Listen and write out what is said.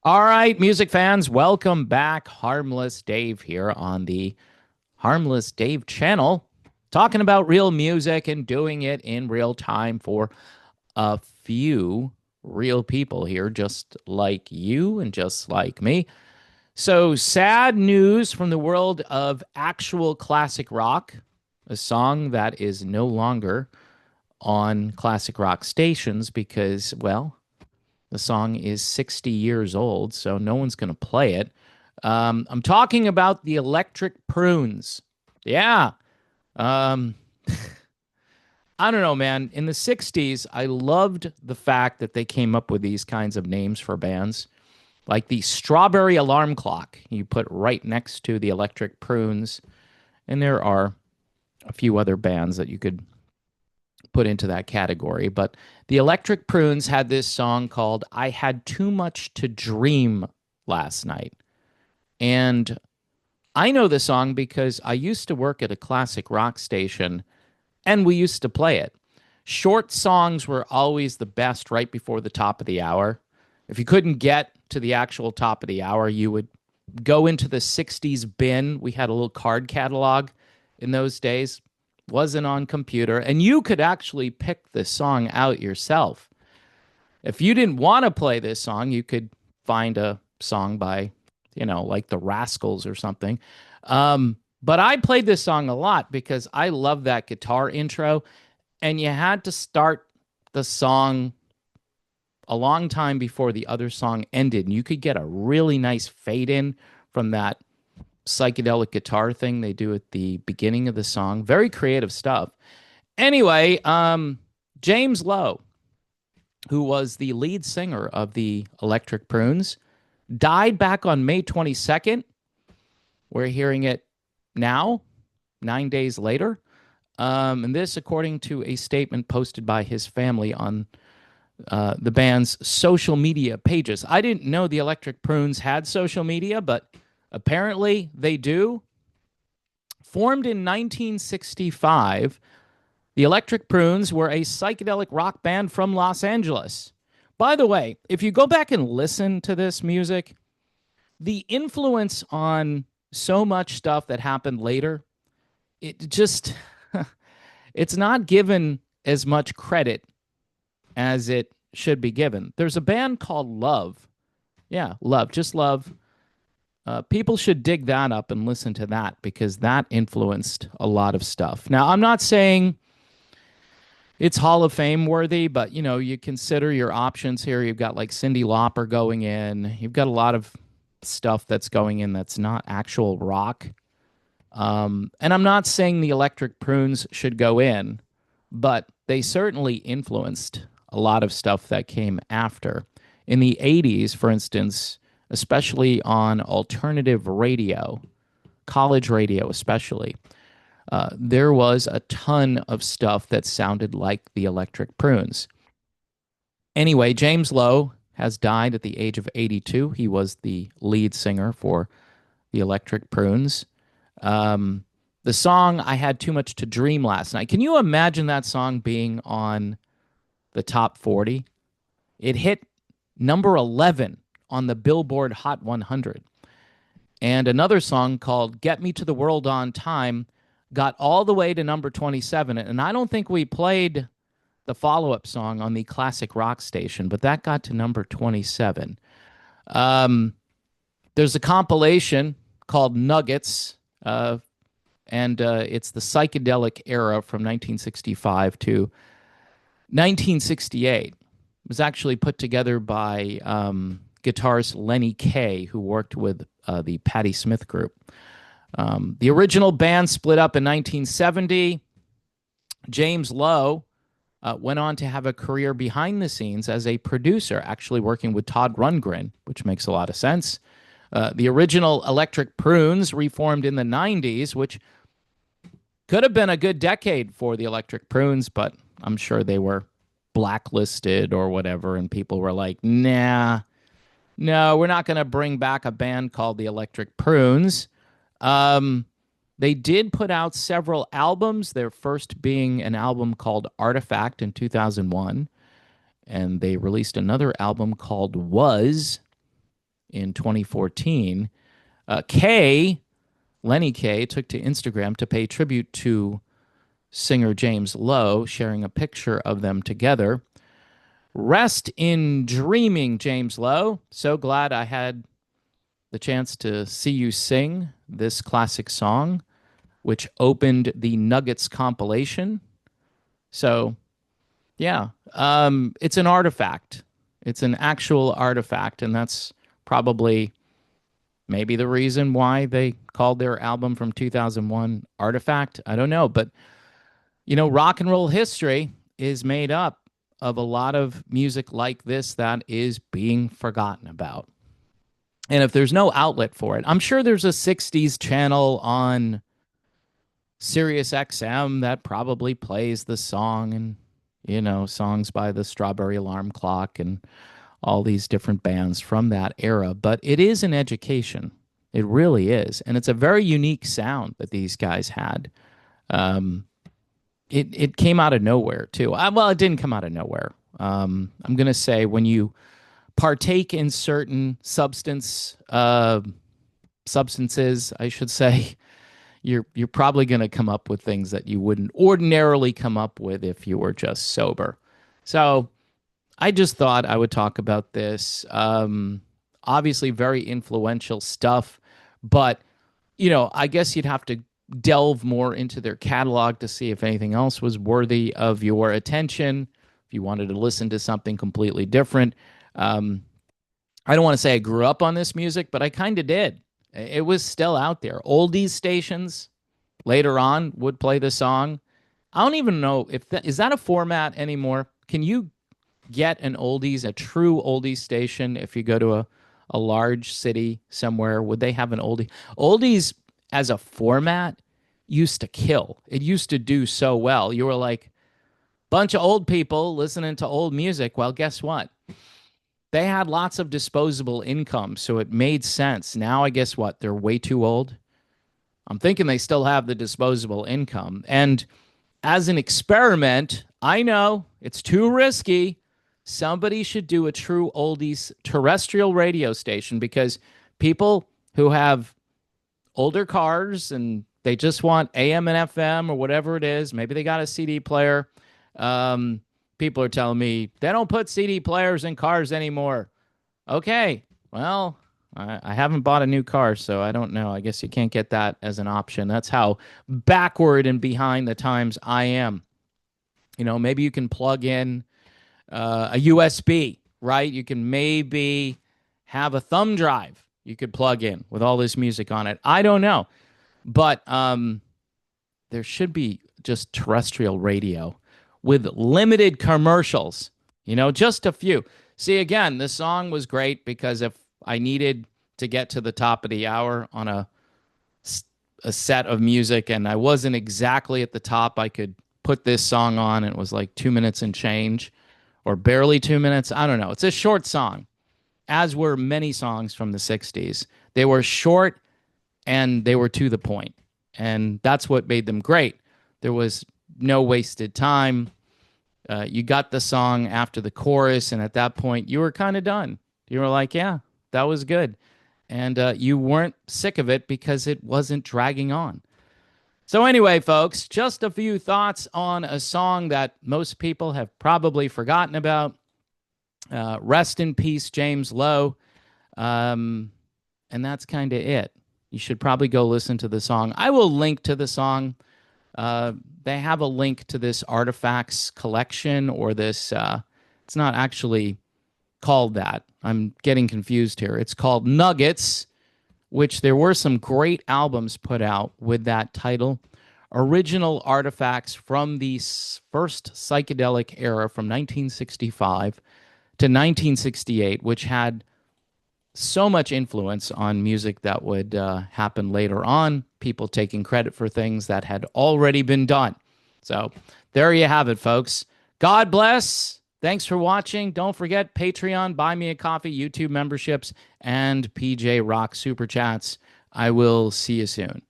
All right, music fans, welcome back. Harmless Dave here on the Harmless Dave channel, talking about real music and doing it in real time for a few real people here, just like you and just like me. So, sad news from the world of actual classic rock, a song that is no longer on classic rock stations because, well, the song is 60 years old, so no one's going to play it. I'm talking about the Electric Prunes. Yeah. Um, I don't know, man. In the 60s, I loved the fact that they came up with these kinds of names for bands, like the Strawberry Alarm Clock, you put right next to the Electric Prunes. And there are a few other bands that you could put into that category. But the Electric Prunes had this song called I Had Too Much to Dream last night. And I know the song because I used to work at a classic rock station and we used to play it. Short songs were always the best right before the top of the hour. If you couldn't get to the actual top of the hour, you would go into the 60s bin. We had a little card catalog in those days, wasn't on computer, and you could actually pick the song out yourself. If you didn't want to play this song, you could find a song by, like the Rascals or something. But I played this song a lot because I love that guitar intro, and you had to start the song a long time before the other song ended. And you could get a really nice fade in from that psychedelic guitar thing they do at the beginning of the song. Very creative stuff. Anyway, James Lowe, who was the lead singer of the Electric Prunes, died back on May 22nd. We're hearing it now, 9 days later. And this, according to a statement posted by his family on the band's social media pages. I didn't know the Electric Prunes had social media, but apparently they do. Formed in 1965, the Electric Prunes were a psychedelic rock band from Los Angeles. By the way, if you go back and listen to this music, the influence on so much stuff that happened later, it just, it's not given as much credit as it should be given. There's a band called Love. Yeah, Love, just Love. People should dig that up and listen to that because that influenced a lot of stuff. Now, I'm not saying it's Hall of Fame worthy, but you consider your options here. You've got like Cyndi Lauper going in. You've got a lot of stuff that's going in that's not actual rock. And I'm not saying the Electric Prunes should go in, but they certainly influenced a lot of stuff that came after. In the 80s, for instance, especially on alternative radio, college radio especially, there was a ton of stuff that sounded like the Electric Prunes. Anyway, James Lowe has died at the age of 82. He was the lead singer for the Electric Prunes. The song I Had Too Much to Dream last night. Can you imagine that song being on the top 40? It hit number 11 on the Billboard Hot 100. And another song called Get Me to the World on Time got all the way to number 27. And I don't think we played the follow-up song on the classic rock station, but that got to number 27. There's a compilation called Nuggets, and it's the psychedelic era from 1965 to 1968. It was actually put together by guitarist Lenny Kaye, who worked with the Patti Smith Group. The original band split up in 1970. James Lowe went on to have a career behind the scenes as a producer, actually working with Todd Rundgren, which makes a lot of sense. The original Electric Prunes reformed in the 90s, which could have been a good decade for the Electric Prunes, but I'm sure they were blacklisted or whatever, and people were like, nah, no, we're not going to bring back a band called the Electric Prunes. They did put out several albums, their first being an album called Artifact in 2001, and they released another album called Was in 2014. Lenny K, took to Instagram to pay tribute to singer James Lowe, sharing a picture of them together. Rest in dreaming, James Lowe. So glad I had the chance to see you sing this classic song, which opened the Nuggets compilation. So, yeah, it's an artifact. It's an actual artifact, and that's probably maybe the reason why they called their album from 2001 Artifact. I don't know, but rock and roll history is made up of a lot of music like this that is being forgotten about. And if there's no outlet for it, I'm sure there's a 60s channel on Sirius XM that probably plays the song, and songs by the Strawberry Alarm Clock and all these different bands from that era. But it is an education. It really is. And it's a very unique sound that these guys had. It came out of nowhere, too. Well, it didn't come out of nowhere. I'm going to say when you partake in certain substances, I should say, you're probably going to come up with things that you wouldn't ordinarily come up with if you were just sober. So I just thought I would talk about this. Obviously, very influential stuff, but I guess you'd have to delve more into their catalog to see if anything else was worthy of your attention. If you wanted to listen to something completely different, I don't want to say I grew up on this music, but I kind of did. It was still out there. Oldies stations later on would play the song. I don't even know if is that a format anymore. Can you get a true oldies station if you go to a large city somewhere? Would they have an oldie? Oldies as a format used to kill. It used to do so well. You were like, bunch of old people listening to old music. Well, guess what? They had lots of disposable income, so it made sense. Now, I guess what? They're way too old. I'm thinking they still have the disposable income. And as an experiment, I know it's too risky. Somebody should do a true oldies terrestrial radio station, because people who have older cars and they just want AM and FM or whatever it is, maybe they got a CD player. People are telling me they don't put CD players in cars anymore. Okay, well, I haven't bought a new car, so I don't know. I guess you can't get that as an option. That's how backward and behind the times I am. Maybe you can plug in a USB, right? You can maybe have a thumb drive you could plug in with all this music on it. I don't know. But there should be just terrestrial radio with limited commercials, just a few. See, again, this song was great because if I needed to get to the top of the hour on a set of music and I wasn't exactly at the top, I could put this song on. And it was like 2 minutes and change, or barely 2 minutes. I don't know. It's a short song, as were many songs from the 60s. They were short and they were to the point. And that's what made them great. There was no wasted time. You got the song after the chorus, and at that point, you were kind of done. You were like, yeah, that was good. And you weren't sick of it because it wasn't dragging on. So anyway, folks, just a few thoughts on a song that most people have probably forgotten about. Rest in peace, James Lowe. And that's kind of it. You should probably go listen to the song. I will link to the song. They have a link to this Artifacts collection, or this, it's not actually called that. I'm getting confused here. It's called Nuggets, which there were some great albums put out with that title. Original artifacts from the first psychedelic era from 1965 to 1968, which had so much influence on music that would happen later on, people taking credit for things that had already been done. So there you have it, folks. God bless. Thanks for watching. Don't forget Patreon, Buy Me a Coffee, YouTube memberships, and PJ Rock Super Chats. I will see you soon.